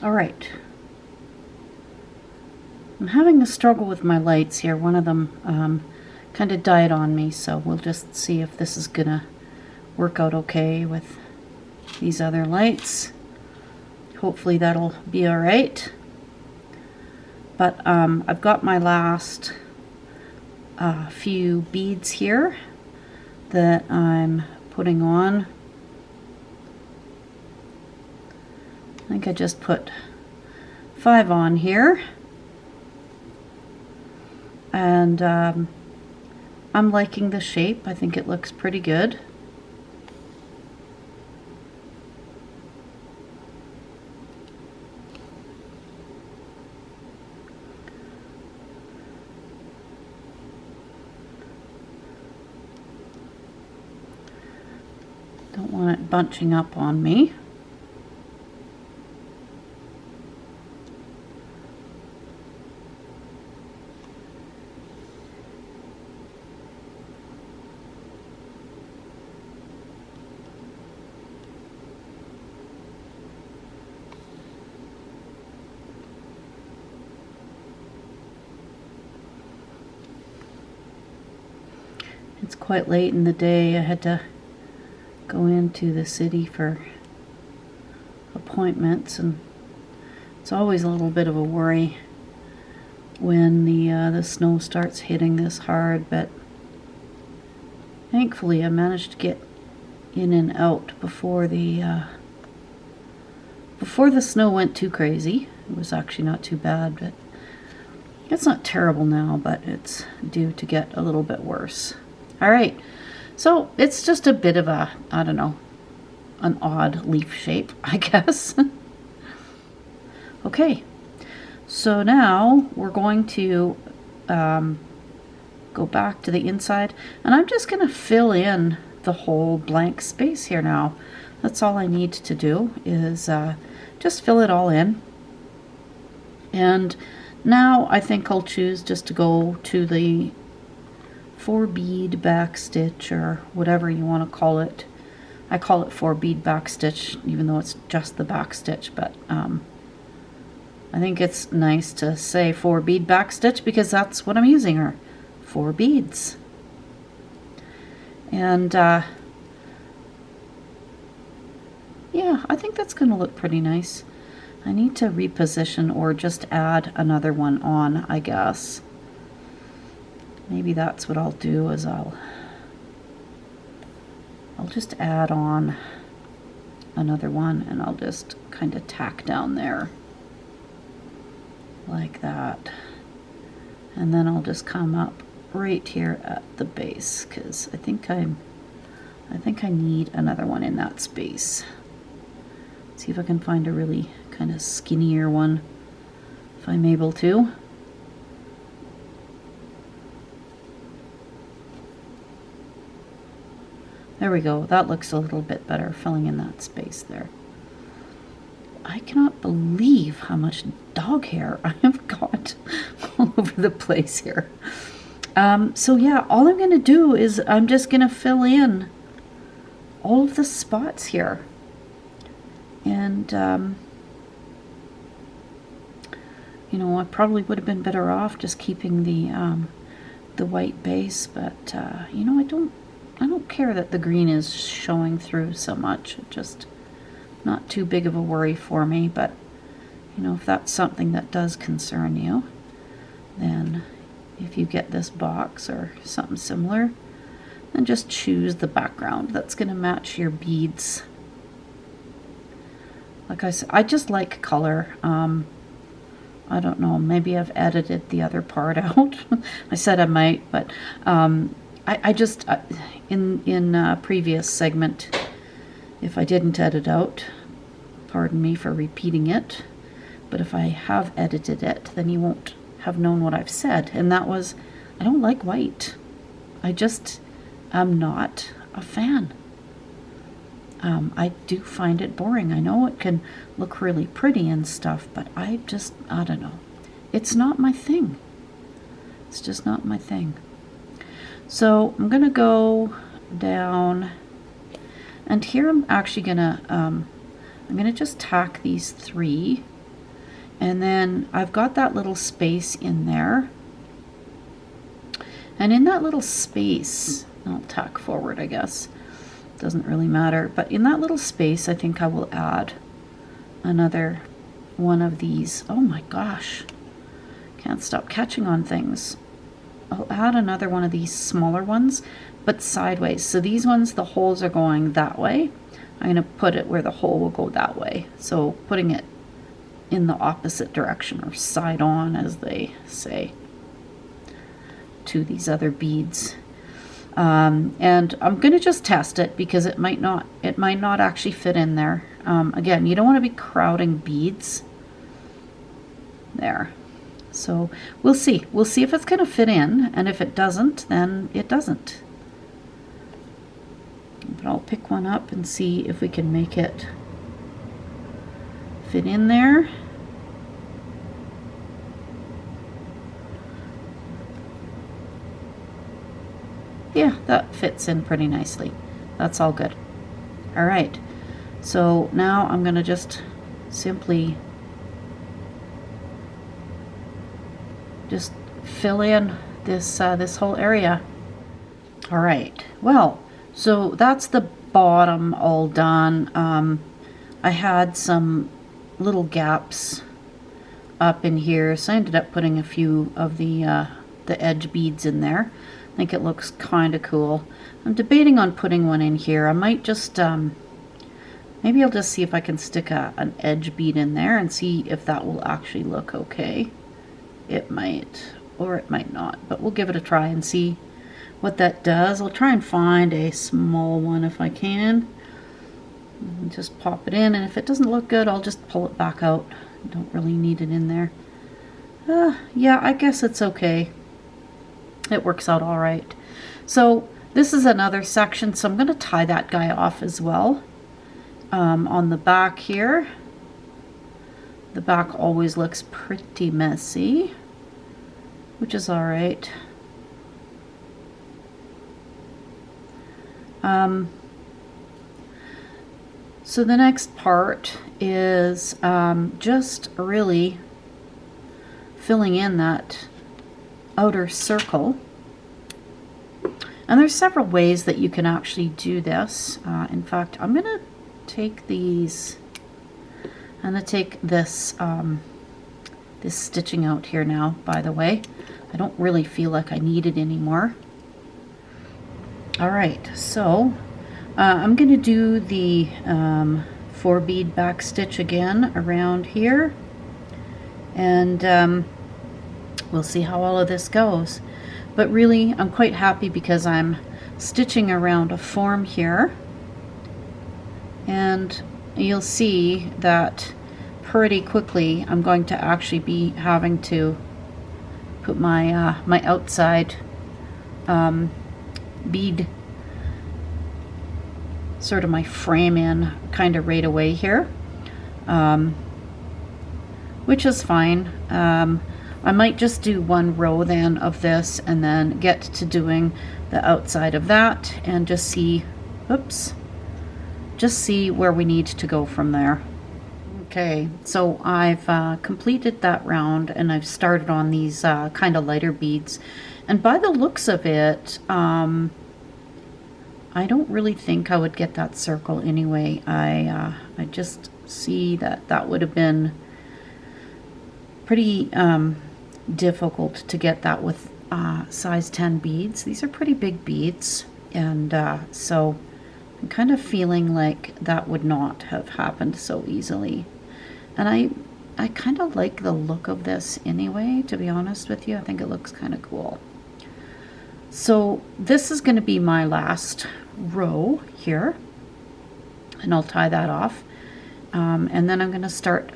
All right. I'm having a struggle with my lights here. One of them kind of died on me, so we'll just see if this is gonna work out okay with these other lights. Hopefully that'll be all right. But I've got my last few beads here that I'm putting on. I think I just put 5 on here. And I'm liking the shape. I think it looks pretty good. Don't want it bunching up on me. It's quite late in the day. I had to go into the city for appointments, and it's always a little bit of a worry when the snow starts hitting this hard, but thankfully I managed to get in and out before the snow went too crazy. It was actually not too bad, but it's not terrible now, but it's due to get a little bit worse. All right, so it's just a bit of a, I don't know, an odd leaf shape, I guess. Okay, so now we're going to go back to the inside, and I'm just going to fill in the whole blank space here now. That's all I need to do is just fill it all in. And now I think I'll choose just to go to the 4 bead back stitch, or whatever you want to call it. I call it 4 bead back stitch even though it's just the back stitch, but I think it's nice to say 4 bead back stitch because that's what I'm using, are 4 beads. And yeah, I think that's going to look pretty nice. I need to reposition or just add another one on, I guess. Maybe that's what I'll do, is I'll just add on another one, and I'll just kind of tack down there like that. And then I'll just come up right here at the base, because I think I need another one in that space. See if I can find a really kind of skinnier one, if I'm able to. There we go. That looks a little bit better, filling in that space there. I cannot believe how much dog hair I have got all over the place here. So yeah, all I'm going to do is I'm just going to fill in all of the spots here. And, you know, I probably would have been better off just keeping the white base, but, you know, I don't care that the green is showing through so much. It just not too big of a worry for me, but you know, if that's something that does concern you, then if you get this box or something similar, then just choose the background that's going to match your beads. Like I said, I just like color. I don't know, maybe I've edited the other part out. I said I might, but I just, in a previous segment, if I didn't edit out, pardon me for repeating it, but if I have edited it, then you won't have known what I've said. And that was, I don't like white. I just am not a fan. I do find it boring. I know it can look really pretty and stuff, but I don't know. It's not my thing. It's just not my thing. So I'm gonna go down, and here I'm actually gonna I'm gonna just tack these 3 And then I've got that little space in there. And in that little space, I'll tack forward, I guess. Doesn't really matter. But in that little space, I think I will add another one of these. Oh my gosh. Can't stop catching on things. I'll add another one of these smaller ones, but sideways. So these ones, the holes are going that way. I'm going to put it where the hole will go that way. So putting it in the opposite direction, or side on, as they say, to these other beads. And I'm going to just test it because it might not actually fit in there. Again, you don't want to be crowding beads there. So we'll see. We'll see if it's going to fit in, and if it doesn't, then it doesn't. But I'll pick one up and see if we can make it fit in there. Yeah, that fits in pretty nicely. That's all good. All right, so now I'm going to just simply fill in this this whole area. All right, well, so that's the bottom all done. I had some little gaps up in here, so I ended up putting a few of the edge beads in there. I think it looks kind of cool. I'm debating on putting one in here. I might just maybe I'll just see if I can stick an edge bead in there and see if that will actually look okay. It might, or it might not, but we'll give it a try and see what that does. I'll try and find a small one if I can. And just pop it in, and if it doesn't look good, I'll just pull it back out. I don't really need it in there. Yeah, I guess it's okay. It works out all right. So this is another section, so I'm going to tie that guy off as well. On the back here, the back always looks pretty messy, which is all right. So the next part is just really filling in that outer circle. And there's several ways that you can actually do this. In fact, I'm going to take these, I'm going to take this this stitching out here now, by the way. I don't really feel like I need it anymore. All right, so I'm going to do the 4 bead back stitch again around here, and we'll see how all of this goes. But really, I'm quite happy because I'm stitching around a form here, and you'll see that pretty quickly I'm going to actually be having to put my my outside bead, sort of my frame in kind of right away here, which is fine. I might just do 1 row then of this and then get to doing the outside of that and just see, oops, just see where we need to go from there. Okay, so I've completed that round, and I've started on these kind of lighter beads, and by the looks of it, I don't really think I would get that circle anyway. I just see that that would have been pretty difficult to get that with size 10 beads. These are pretty big beads, and so I'm kind of feeling like that would not have happened so easily. And I kind of like the look of this anyway, to be honest with you. I think it looks kind of cool. So this is going to be my last row here, and I'll tie that off, and then I'm going to start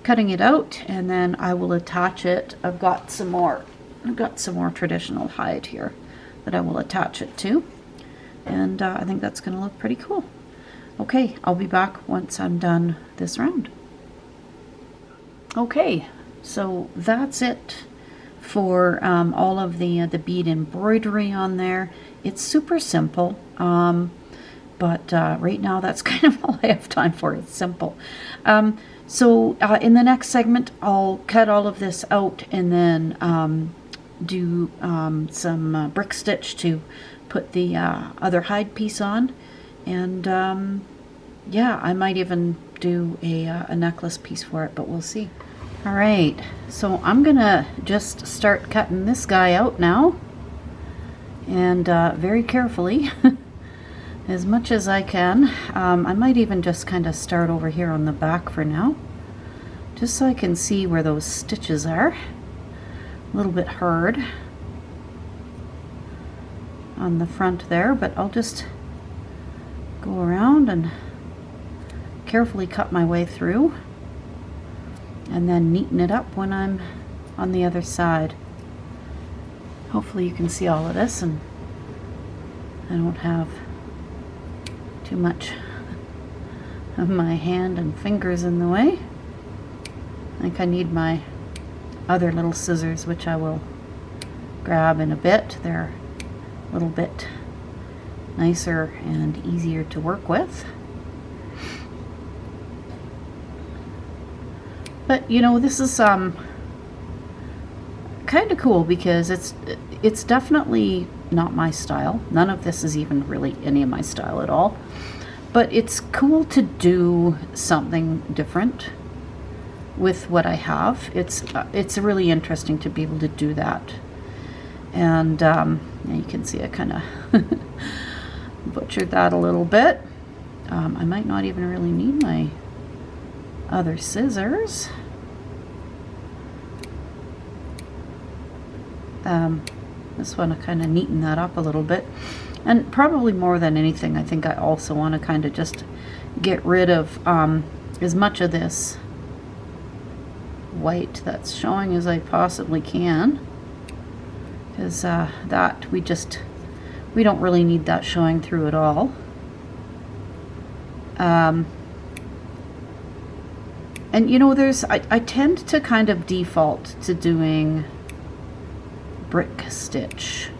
cutting it out, and then I will attach it. I've got some more traditional hide here that I will attach it to, and I think that's going to look pretty cool. Okay, I'll be back once I'm done this round. Okay, so that's it for all of the bead embroidery on there. It's super simple, but right now that's kind of all I have time for. It's simple. So in the next segment, I'll cut all of this out and then do some brick stitch to put the other hide piece on. And yeah, I might even do a necklace piece for it, but we'll see. All right, so I'm gonna just start cutting this guy out now, and very carefully, as much as I can. I might even just kind of start over here on the back for now, just so I can see where those stitches are. A little bit hard on the front there, but I'll just go around and carefully cut my way through, and then neaten it up when I'm on the other side. Hopefully you can see all of this and I don't have too much of my hand and fingers in the way. I think I need my other little scissors, which I will grab in a bit. They're a little bit nicer and easier to work with. But you know, this is kind of cool because it's definitely not my style. None of this is even really any of my style at all. But it's cool to do something different with what I have. It's really interesting to be able to do that. And you can see I kind of butchered that a little bit. I might not even really need my other scissors. This one I kind of neaten that up a little bit, and probably more than anything I think I also want to kind of just get rid of as much of this white that's showing as I possibly can, because that we don't really need that showing through at all. And you know, I tend to kind of default to doing brick stitch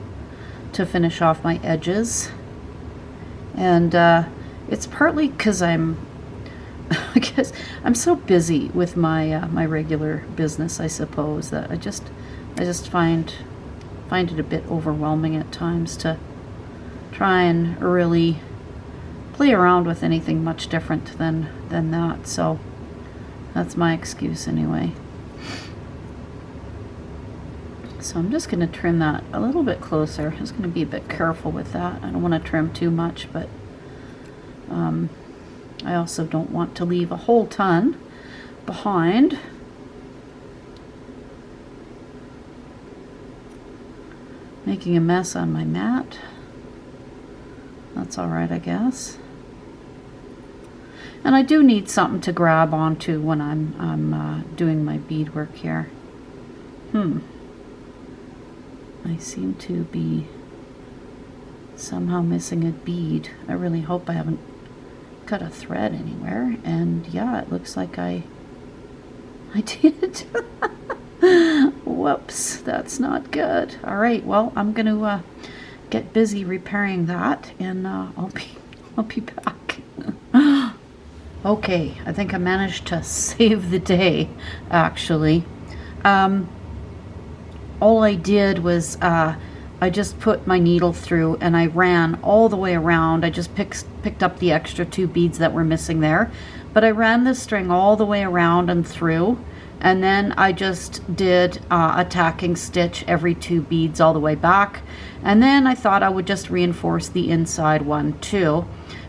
to finish off my edges, and it's partly because I guess I'm so busy with my my regular business, I suppose, that I just find it a bit overwhelming at times to try and really play around with anything much different than that. So that's my excuse anyway. So I'm just going to trim that a little bit closer. I'm just going to be a bit careful with that. I don't want to trim too much, but I also don't want to leave a whole ton behind. Making a mess on my mat. That's all right, I guess. And I do need something to grab onto when I'm doing my beadwork here. I seem to be somehow missing a bead. I really hope I haven't cut a thread anywhere. And yeah, it looks like I did. Whoops, that's not good. All right, well, I'm going to get busy repairing that, and I'll be back. Okay, I think I managed to save the day, actually. All I did was I just put my needle through and I ran all the way around. I just picked up the extra 2 beads that were missing there, but I ran the string all the way around and through, and then I just did a tacking stitch every 2 beads all the way back, and then I thought I would just reinforce the inside one too,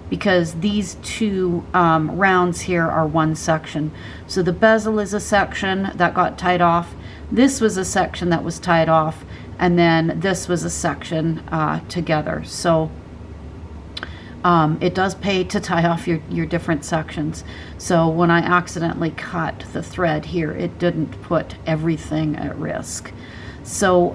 because these 2 rounds here are one section. So the bezel is a section that got tied off, this was a section that was tied off, and then this was a section together. So it does pay to tie off your different sections. So when I accidentally cut the thread here, it didn't put everything at risk. So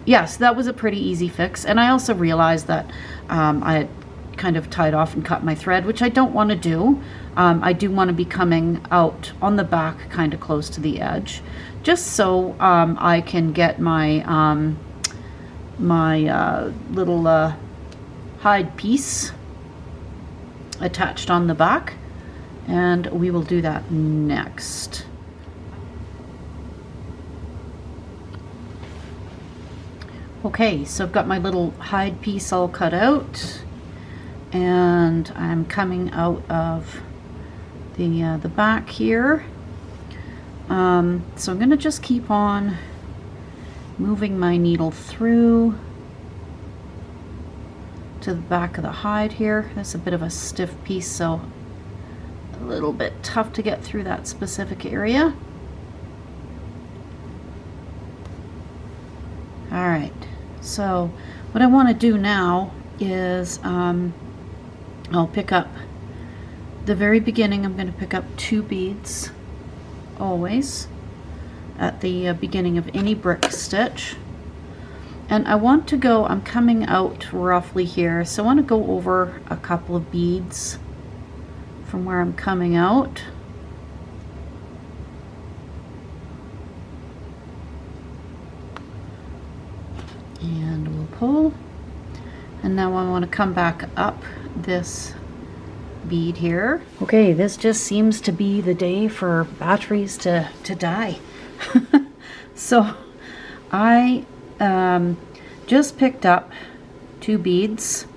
yes, that was a pretty easy fix. And I also realized that I had kind of tied off and cut my thread, which I don't want to do. I do want to be coming out on the back kind of close to the edge, just so I can get my little hide piece attached on the back, and we will do that next. Okay, so I've got my little hide piece all cut out, and I'm coming out of the back here. So I'm going to just keep on moving my needle through to the back of the hide here. That's a bit of a stiff piece, so a little bit tough to get through that specific area. All right, so what I want to do now is I'll pick up the very beginning. I'm going to pick up 2 beads always at the beginning of any brick stitch, and I want to go, I'm coming out roughly here, so I want to go over a couple of beads from where I'm coming out. And we'll pull, and now I want to come back up this bead here. Okay, this just seems to be the day for batteries to die. So I just picked up 2 beads.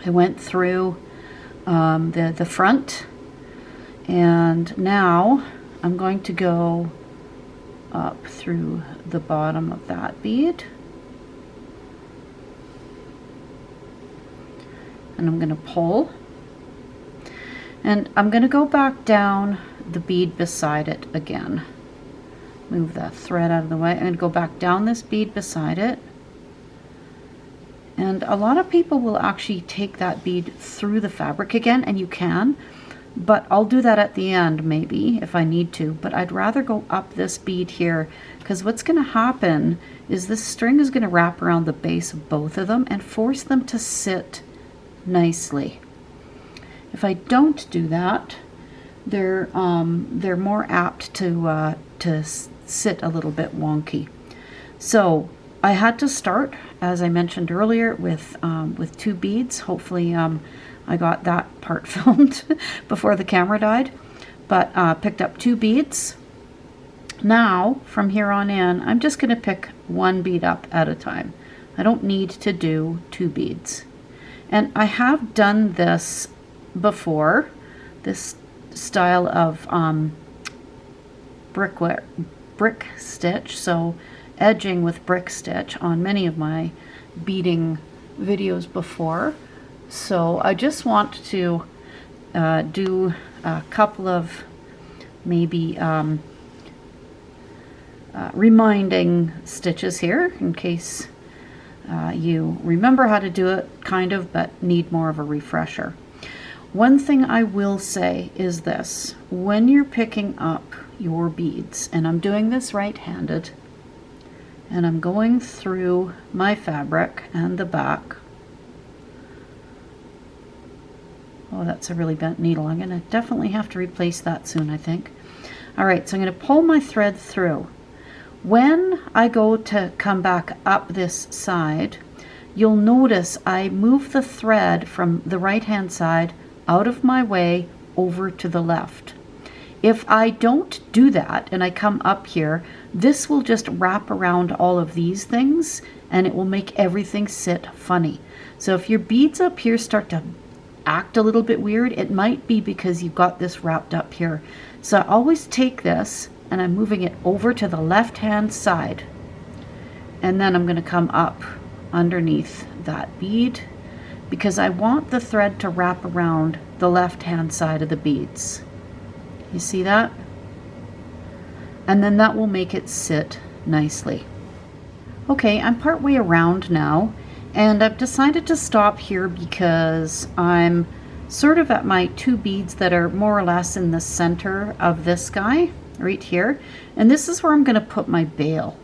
I went through the front, and now I'm going to go up through the bottom of that bead, and I'm going to pull, and I'm going to go back down the bead beside it again. Move that thread out of the way. I'm going to go back down this bead beside it, and a lot of people will actually take that bead through the fabric again, and you can, but I'll do that at the end maybe if I need to, but I'd rather go up this bead here, because what's going to happen is this string is going to wrap around the base of both of them and force them to sit nicely. If I don't do that, they're more apt to sit a little bit wonky. So I had to start, as I mentioned earlier, with 2 beads. Hopefully I got that part filmed before the camera died, but picked up 2 beads. Now from here on in, I'm just going to pick 1 bead up at a time. I don't need to do 2 beads. And I have done this before, this style of brick stitch, so edging with brick stitch on many of my beading videos before. So I just want to do a couple of maybe reminding stitches here in case you remember how to do it, kind of, but need more of a refresher. One thing I will say is this: when you're picking up your beads, and I'm doing this right-handed, and I'm going through my fabric and the back. Oh, that's a really bent needle. I'm going to definitely have to replace that soon, I think. All right, so I'm going to pull my thread through. When I go to come back up this side, you'll notice I move the thread from the right-hand side out of my way over to the left. If I don't do that and I come up here, this will just wrap around all of these things and it will make everything sit funny. So if your beads up here start to act a little bit weird, it might be because you've got this wrapped up here. So I always take this and I'm moving it over to the left-hand side, and then I'm going to come up underneath that bead because I want the thread to wrap around the left-hand side of the beads. You see that? And then that will make it sit nicely. Okay, I'm partway around now, and I've decided to stop here because I'm sort of at my 2 beads that are more or less in the center of this guy right here, and this is where I'm going to put my bail,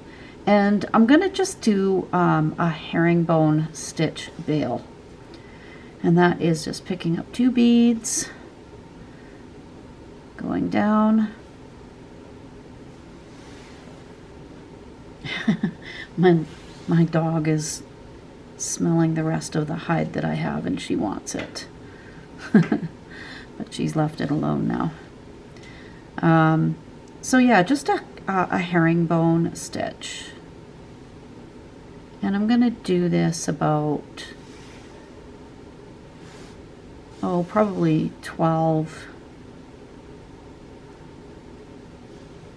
and I'm going to just do a herringbone stitch bail, and that is just picking up 2 beads, going down. My dog is smelling the rest of the hide that I have and she wants it. but she's left it alone now. So yeah, just a herringbone stitch. And I'm going to do this about, oh, probably 12,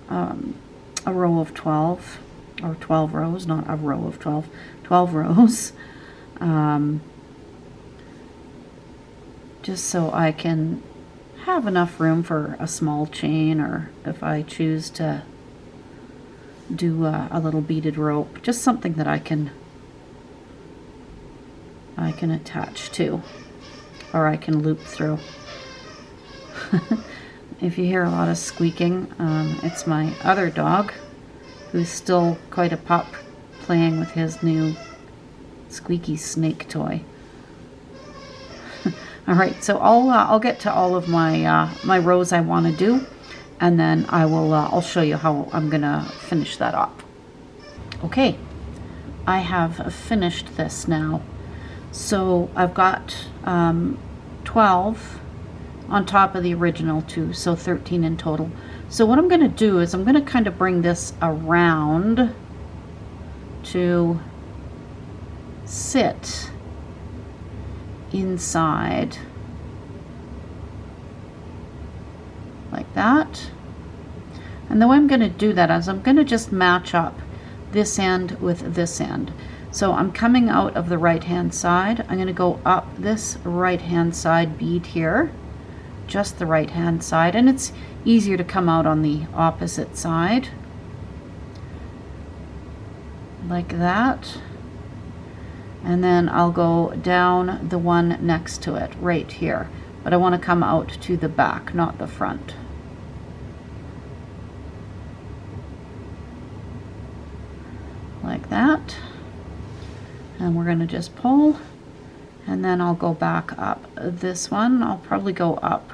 a row of 12, or 12 rows, not a row of 12, 12 rows. Just so I can have enough room for a small chain, or if I choose to do a little beaded rope, just something that I can attach to, or I can loop through. If you hear a lot of squeaking, it's my other dog, who's still quite a pup, playing with his new squeaky snake toy. All right, so I'll get to all of my my rows I want to do, and then I'll show you how I'm gonna finish that up. Okay, I have finished this now. So I've got 12 on top of the original 2, so 13 in total. So what I'm going to do is I'm going to kind of bring this around to sit inside like that. And the way I'm going to do that is I'm going to just match up this end with this end. So I'm coming out of the right hand side. I'm going to go up this right hand side bead here, just the right hand side, and it's easier to come out on the opposite side like that. And then I'll go down the one next to it right here, but I want to come out to the back, not the front. Like that. And we're going to just pull, and then I'll go back up this one. I'll probably go up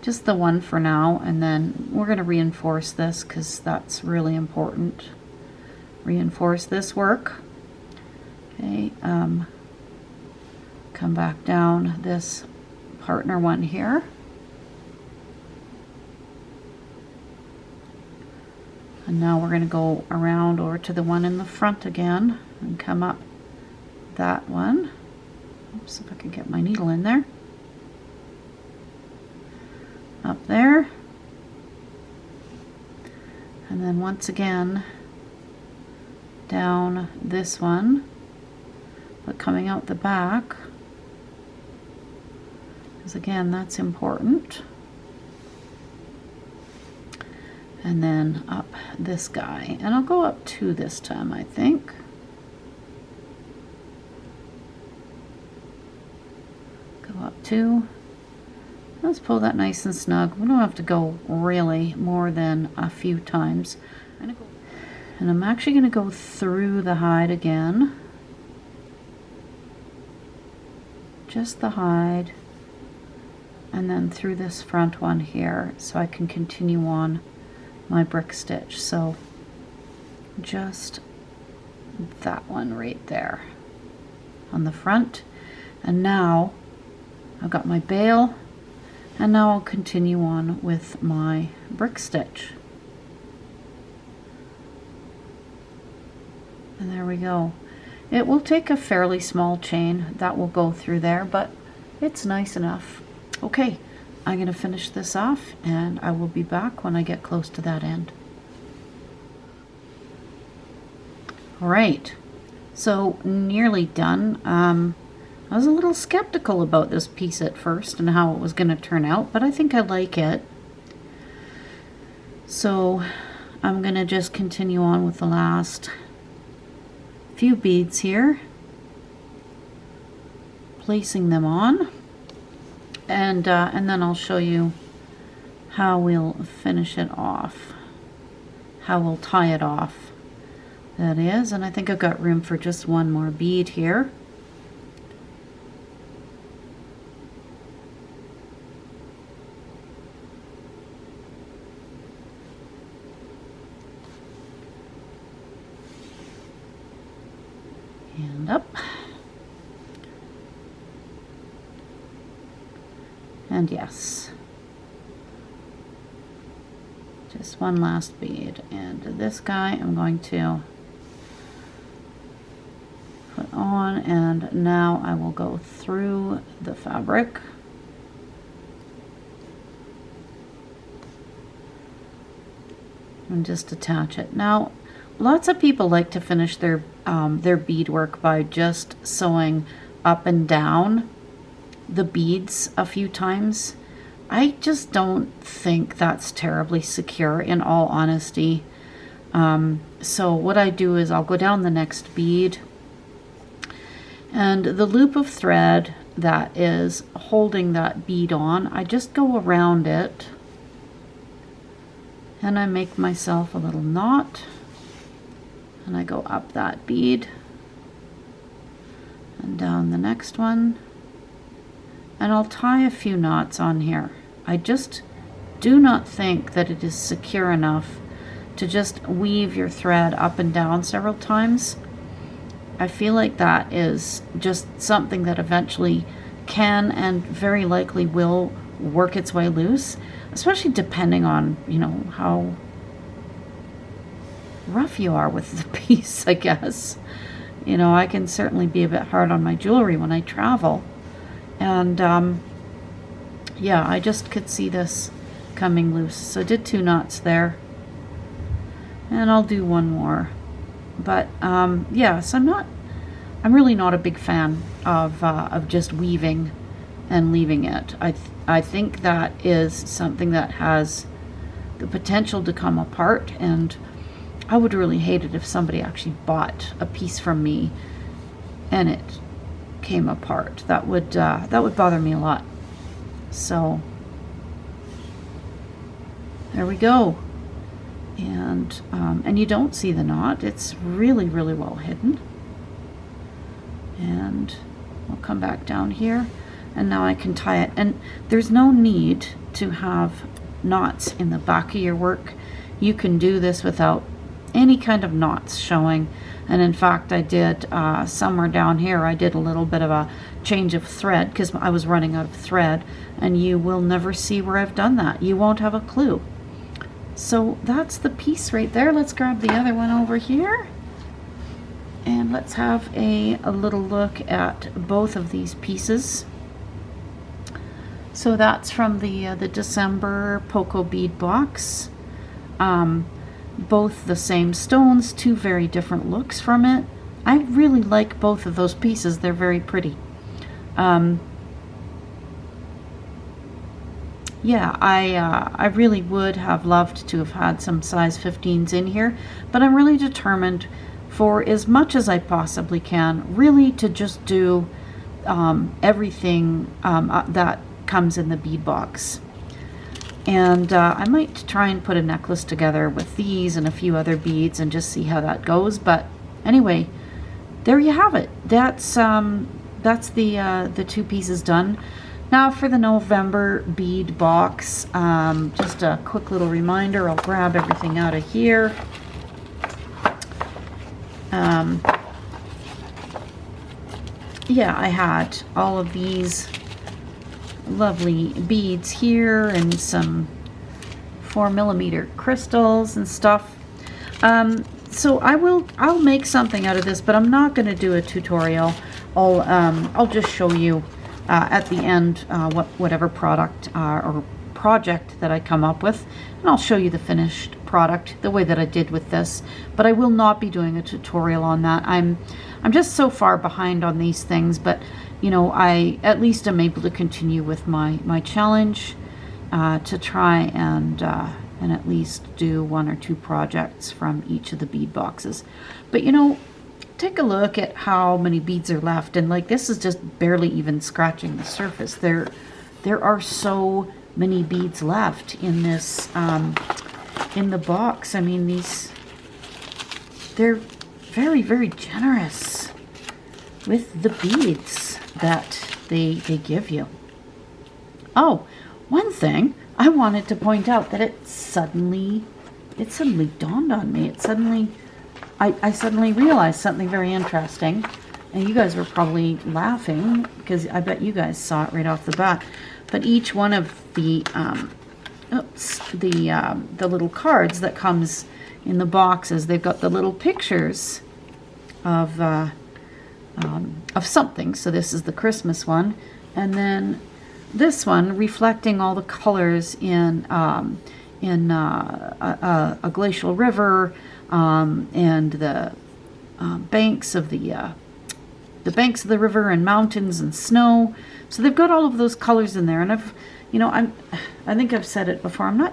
just the one for now, and then we're going to reinforce this because that's really important. Reinforce this work. Okay, come back down this partner one here. And now we're going to go around over to the one in the front again and come up that one. Oops, if I could get my needle in there. Up there. And then once again down this one, but coming out the back, because again that's important. And then up this guy, and I'll go up 2 this time, I think. Go up 2. Let's pull that nice and snug. We don't have to go really more than a few times. And I'm actually going to go through the hide again. Just the hide. And then through this front one here, so I can continue on my brick stitch. So just that one right there on the front. And now I've got my bail, and now I'll continue on with my brick stitch. And there we go. It will take a fairly small chain that will go through there, but it's nice enough. Okay, I'm going to finish this off, and I will be back when I get close to that end. All right, so nearly done. I was a little skeptical about this piece at first and how it was going to turn out, but I think I like it. So I'm going to just continue on with the last few beads here, placing them on. And then I'll show you how we'll finish it off, how we'll tie it off, that is. And I think I've got room for just one more bead here. And up. And yes, just one last bead. And this guy I'm going to put on, and now I will go through the fabric. And just attach it. Now, lots of people like to finish their beadwork by just sewing up and down the beads a few times. I just don't think that's terribly secure, in all honesty. So what I do is I'll go down the next bead, and the loop of thread that is holding that bead on, I just go around it, and I make myself a little knot, and I go up that bead and down the next one, and I'll tie a few knots on here. I just do not think that it is secure enough to just weave your thread up and down several times. I feel like that is just something that eventually can and very likely will work its way loose, especially depending on, you know, how rough you are with the piece, I guess. You know, I can certainly be a bit hard on my jewelry when I travel. And yeah, I just could see this coming loose. So I did 2 knots there. And I'll do one more. But yeah, so I'm really not a big fan of just weaving and leaving it. I think that is something that has the potential to come apart, and I would really hate it if somebody actually bought a piece from me and it came apart. That would bother me a lot. So there we go. And you don't see the knot. It's really, really well hidden. And I'll come back down here, and now I can tie it. And there's no need to have knots in the back of your work. You can do this without any kind of knots showing. And in fact, I did somewhere down here, I did a little bit of a change of thread because I was running out of thread, and you will never see where I've done that. You won't have a clue. So that's the piece right there. Let's grab the other one over here, and let's have a little look at both of these pieces. So that's from the December Poco bead box. Both the same stones, 2 very different looks from it. I really like both of those pieces. They're very pretty. Yeah, I really would have loved to have had some size 15s in here, but I'm really determined, for as much as I possibly can, really to just do everything that comes in the bead box. And I might try and put a necklace together with these and a few other beads and just see how that goes. But anyway, there you have it. That's the 2 pieces done. Now for the November bead box, just a quick little reminder. I'll grab everything out of here. Yeah, I had all of these lovely beads here and some 4mm crystals and stuff. So I'll make something out of this, but I'm not going to do a tutorial. I'll just show you at the end whatever product or project that I come up with, and I'll show you the finished product the way that I did with this. But I will not be doing a tutorial on that. I'm just so far behind on these things, but you know, I at least am able to continue with my challenge to try and at least do 1 or 2 projects from each of the bead boxes. But you know, take a look at how many beads are left, and like, this is just barely even scratching the surface. There are so many beads left in this in the box. I mean, they're very, very generous with the beads that they give you. Oh, one thing I wanted to point out, that it suddenly dawned on me. I suddenly realized something very interesting, and you guys were probably laughing because I bet you guys saw it right off the bat. but each one of the the little cards that comes in the boxes, they've got the little pictures of something. So this is the Christmas one, and then this one reflecting all the colors in a glacial river, and the banks of the banks of the river, and mountains and snow. So they've got all of those colors in there, and I think I've said it before, I'm not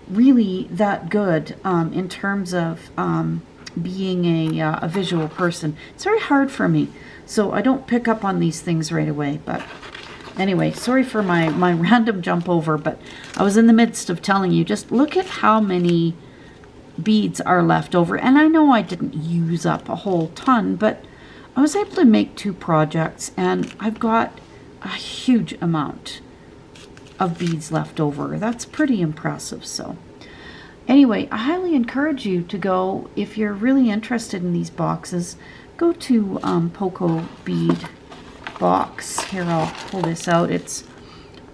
really that good in terms of being a visual person. It's very hard for me, so I don't pick up on these things right away. But anyway, sorry for my random jump over, but I was in the midst of telling you, just look at how many beads are left over. And I know I didn't use up a whole ton, but I was able to make 2 projects, and I've got a huge amount of beads left over. That's pretty impressive. So anyway, I highly encourage you to go, if you're really interested in these boxes, go to Poco Bead Box. Here, I'll pull this out. It's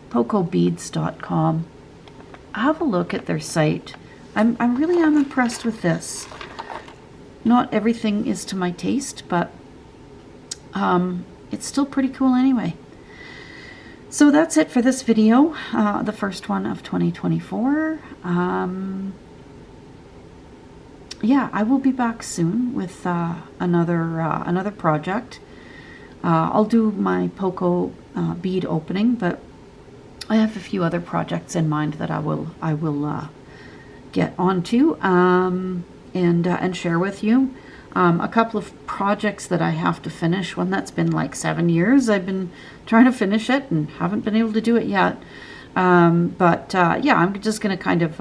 pocobeads.com. Have a look at their site. I really am impressed with this. Not everything is to my taste, but it's still pretty cool anyway. So that's it for this video, the first one of 2024. Yeah, I will be back soon with another project. I'll do my Poco bead opening, but I have a few other projects in mind that I will get onto and share with you. A couple of projects that I have to finish. One that's been like 7 years. I've been trying to finish it and haven't been able to do it yet. Yeah, I'm just going to kind of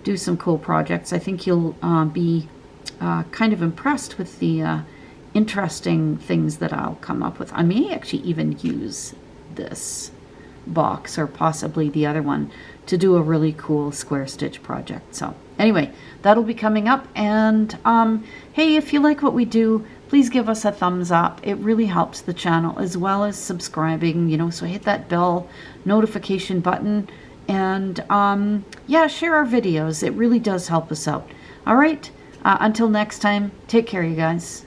do some cool projects. I think you'll be kind of impressed with the interesting things that I'll come up with. I may actually even use this box, or possibly the other one, to do a really cool square stitch project. So anyway, that'll be coming up. And hey, if you like what we do, please give us a thumbs up. It really helps the channel, as well as subscribing, so hit that bell notification button, and yeah, share our videos. It really does help us out. All right, until next time, take care, you guys.